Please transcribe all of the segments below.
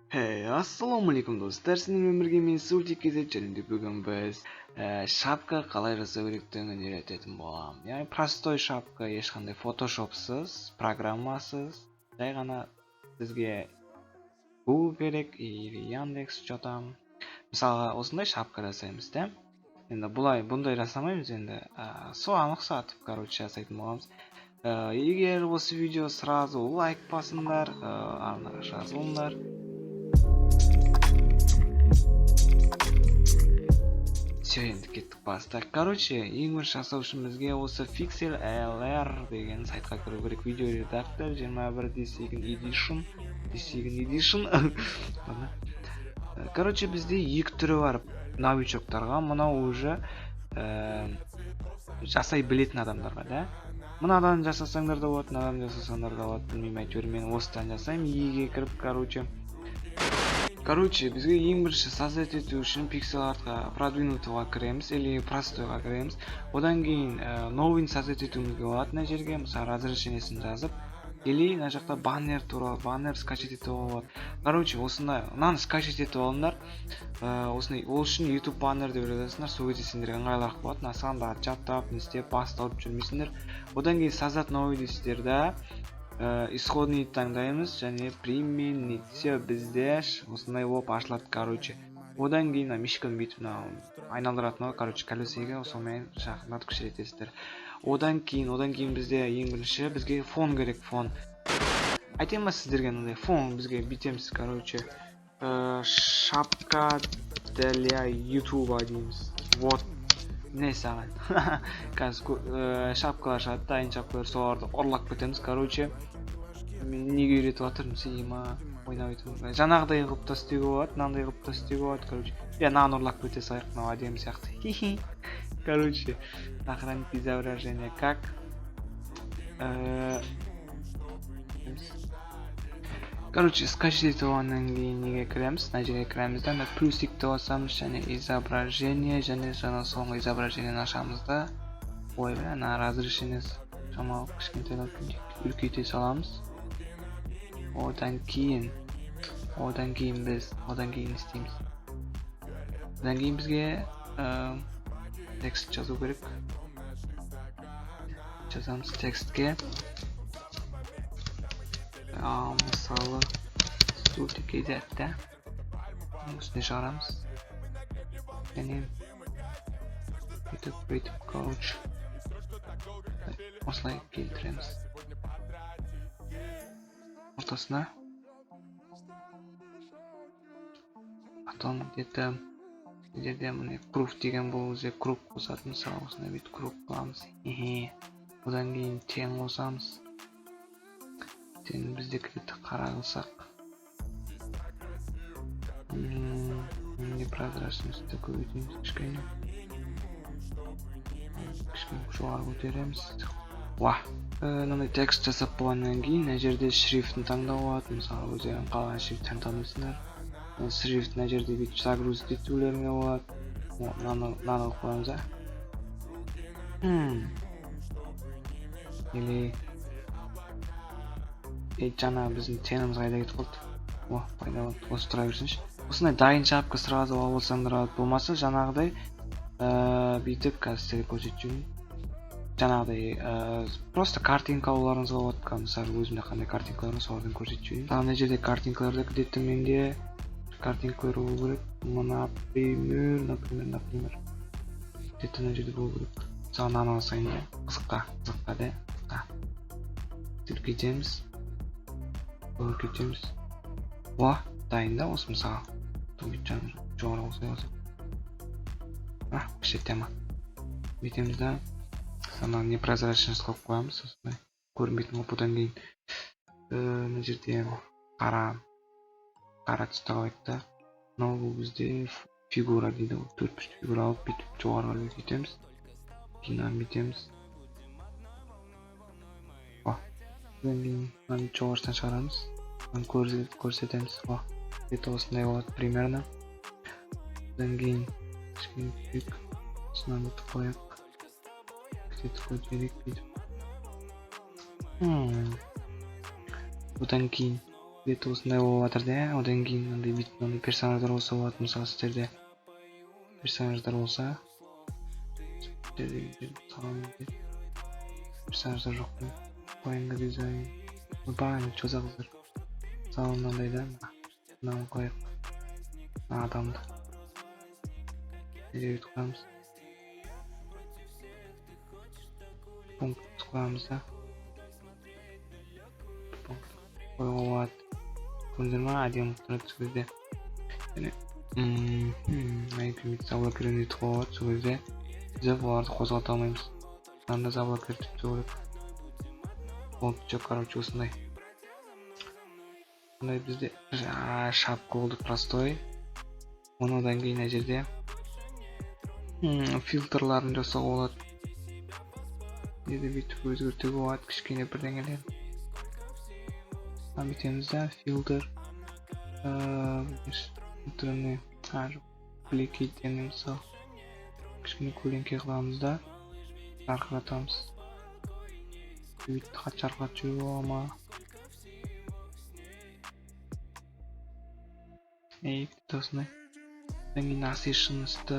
Assalomu alaykum do'stlar. Sizlarning birga men Sultik channelda bugun biz shapka qalay жасау керектигин үйрөтөтүн болам. Ya'ni prostoy shapka, hech qanday Photoshopsiz, programmasiz, jay gana sizga Google kerak или Yandex чотам. Мисалга, осындай shapka жасаймыз-да. Endi bunday жасамайбыз endi. Суга сатып, короче, жасайтын боламыз. Егер осы видео сразу лайк басыңдар, аны жазылыңдар. Все, енді кеттік бастайық. Короче, ең бірінші жасау үшін бізге осы Pixel LR деген сайтқа кіру керек. Видео редактор 21 D2 Edition. Короче, бізде екі түрі бар новичоктарға. Мынау уже жасай білетін адамдарға, да? Мынадан жасасаңдар да болады, мынадан жасасаңдар да болады. Білмеймін, әйтеуір мен осыдан жасаймын. Еге кіріп, Короче, бізге ең бірінші создать ету үшін Pixel Art'қа продвинутыға кіреміз, или простойға кіреміз. Одан кейін новый создать етуімізге болады мына жерге, мысалы разрешениесін жазып, или мына жақта баннер туралы, баннер скачать етуге болады. Короче, осындай, мынаны скачать етіп алыңдар. Осындай, ол үшін YouTube баннер деп жазасыңдар, сол кезде сендерге ыңғайлырақ болады. Насыған да жаттап, не істеп, басталып жүрмейсіңдер. Одан кейін создать новый дейсіздер, исходный таңдаймыз және применить. Все, бізде осындай болып ашылады, короче. Одан кейін мишканы бүйтіп айналдыратыны, короче, колесеге сонымен жақындатып кішірейтесіздер. Одан кейін бізде ең бірінші бізге фон керек, фон. Айтайын ба сіздерге мындай фон бізге бүйтеміз, короче, шапка для ютуба дейміз. Вот. Не саған. Қазір шапкалар шығады, дайын шапкалар, соларды ұрлап кетеміз, короче. Неге үйретіп жатырмын, сейма ойнап айтып. Жаңағыдай қылып та істеуге болады, мынандай қылып та істеуге болады, короче. Мынаны ұрлап кете салайық, мынау әдемі сияқты. Короче, сохранить изображение как. Короче, скачать етуғаннан кейін неге кіреміз, мына жерге кіреміз да, плюсикті басамыз, және изображение, және жаңа соңғы изображениені ашамыз да. Ой, ана разрешениесі шамалы кішкентайлап үлкейте саламыз. Одан кейін істейміз. Одан кейін бізге текст жазу керек. Жазамыз текстке. Мысалы, Sultik да. Үстіне шығарамыз. Және бүйтіп, короче. Осылай келтіреміз. Ортасына. Потом где-то міне круг деген бұл өзе круг қосады. Мысалы, осындай бүйтіп круг қыламыз. Одан кейін тең қосамыз. Тең бізде кетті қара қылсақ. Непрозрачностьті көбейтеміз кішкене. Кішкене жоғары көтереміз. Мынандай текст жасап болғаннан кейін, мына жерде шрифтін таңдау болады. Мысалы, өздерің қалған шрифттен таңдайсыңдар. Шрифт мына жерде бүйтіп загрузить етулеріңе болады. Мынаны қоямыз, Или жаңа біздің теніміз қайда кетіп қалды. Пайда болды, осы тұра берсінші. Осындай дайын шапка сразу алып алсаңдар болмаса, жаңағыдай бүйтіп қазір сіздерге көрсетейін. Жаңағыдай просто картинка алуларыңызға болады. Мысалы, өзімде қандай картинкалар солардан көрсетейін. Мына жерде картинкаларда где-то менде картинкалар болу керек. Например. Где-то мына жерде болу керек. Мысалы, мынаны алсайын да. Қызыққа да. Үлкейтеміз. Дайын да осы мысалы. Жоғары осылай алсақ. Кіші тема. Бүйтеміз да. Сана непрозрачность қылып қоямыз. Көрінбейтін қылып. Одан кейін мына жерде қара түсті қалайық та. Мынау бұл бізде фигура дейді. 4 фигура алып бүйтіп жоғарыға өтетеміз. Кейін бүйтеміз. Одан кейін жоғарыдан шығарамыз. Көрсетеміз. Где-то осындай болады примерно. Одан кейін кішкене бүйтіп осынан өтіп қояйық. Где-то көтерейік бүйтіп. Одан кейін бет осындай болуп атыр да. Одан кийин мындай бүт мындай персонаждар болсо болот. Мисалы сиздерде персонаждар болсо, персонаждар жок. Поинг дизайн. Бааны чозабыздар. Мисалы мындай да. Мынаны коёк. Адамды. Элебит коебуз. Пункт коебуз да. Пункт коюлуп болот. Көрдүңөрбү? Адем турат бул жерде. Жана айкүмүт заблокирование этип коет бул жерде. Биз буларды козгото алмайбыз. Анда заблокировать этип коет. Болчу, короче, ушундай. Мындай бизде шапка болду простой. Мунадан кийин мына жерде фильтрларын жасоого болот. Эди бүтүп өзгөртүүгө болот, кичкене бирдеңелер. Бүтөбүз да фильтр фильтрни кликить эми мисалы кичкене көлеңке кылабыз да жаркыратабыз. Бүт жаркыратчу болма. Тосны. Эми насыщенность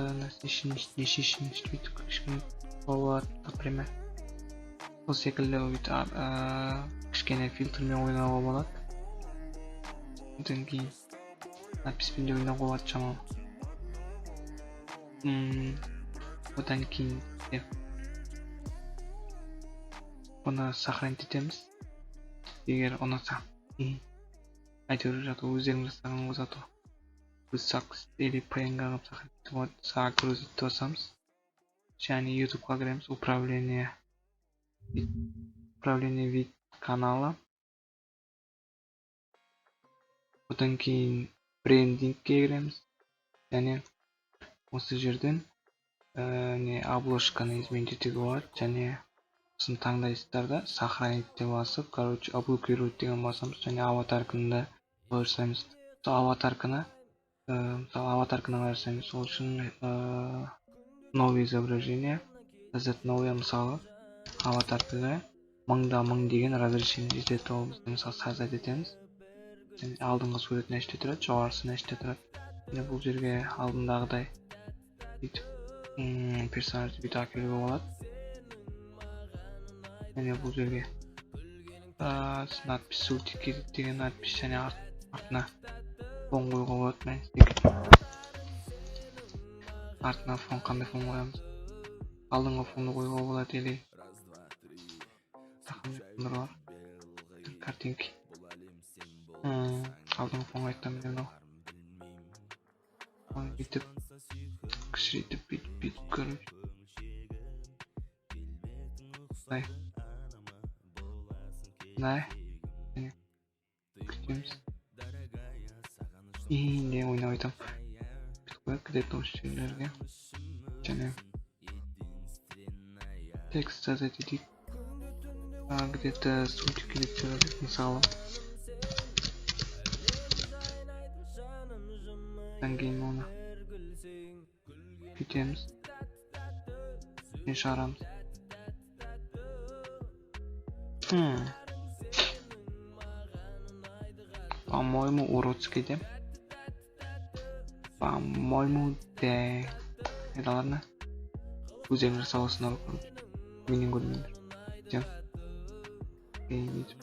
бүт кичкене болот, например. Бул секилде бүт кичкене фильтрмен ойногого болот. Одан кийин надписпен да ойногого болот чамал. Одан кийин буну сохранить этебиз. Эгер унутсак, айтып жатып өздөрүң жасаганыңыз атуу. Высак или PNG кылып сохранить этип болот. Загрузить деп басабыз. Және YouTube'га киремиз. Управление вид канала. Одан кийин брендингке киремиз. Және осы жерден обложканы изменить этүүгө болот. Және сосын таңдайсыздар да, сохранить деп басып, короче, облокировать деген басабыз. Және аватарканы да жасайбыз. Аватарканы жасайбыз. Ол үчүн новое изображение, создать новое, мисалы аватаркага 1000 деген разрешение издетип алабыз. Мисалы создать этебиз. Және алдыңкы сүрөтүн ачты турат, жогорусун ачты турат. Және бул жерге алдындагыдай бүтүп персонажды бүтүп алып болот. Және бул жерге надпись сутики деген надпись және артына фон койгого болот. Артына фон кандай фон коебуз? Алдыңкы фонду койгого болот или картинки. Алдыңкы фонго айттым мен. Бүтүп кичирейтип бүт көрүп. Nay. Күтөбүз. Инде ойнап айтам. Где-то ушулерге. Және текст жазать этип. Где-то сутики деп жазат, мисалы. Одан кийин муну күтөбүз. Чыгарамыз. По-моему, уродский деп. По-моему, это ладно. Өзүң жасабасыңар. Менин көрмөңдөр. Жөн.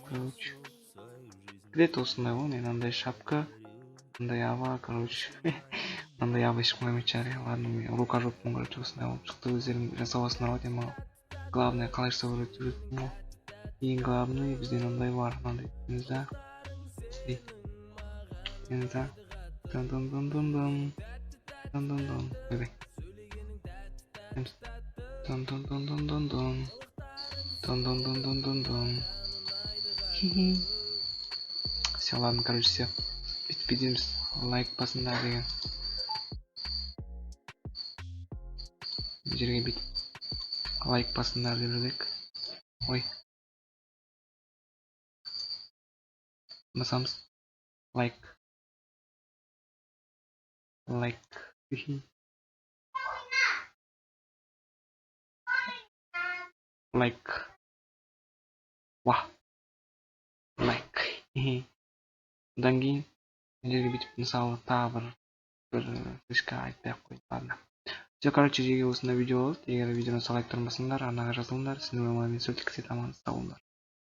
Короче. Где-то осындай ғой, мен андай шапка, андай ава, короче. Андай ава ешкім қоймайтын шығар. Ладно, мен рукожоппун, короче, осындай болып шықты. Өздерің жасабасыңар ғой деймін. Главное, қалай жасау керек жүретін ғой. Ең главный бізден андай бар, андай да. Енді дон-дон-дон-дон-дон. Дон-дон-дон. Ойбай. Дон-дон-дон-дон-дон-дон. Дон-дон-дон-дон-дон-дон. Все, ладно, короче, все. Bitpidimiz лайк басыңдар деген. Жерге бит лайк басыңдар деп жүрдік. Ой. Басамыз. Лайк. Лайк. Лайк. Ва. Лайк. Одан кийин мына жерге бүтүп мисалы тагы бир фишка айтпай ак коеюн. Ладно. Все, короче, осындай видео болот. Эгер видеону сак айтып турмасаңдар, аны жазылыңдар. Сиздерге мен сөтүк аман сау болуңар.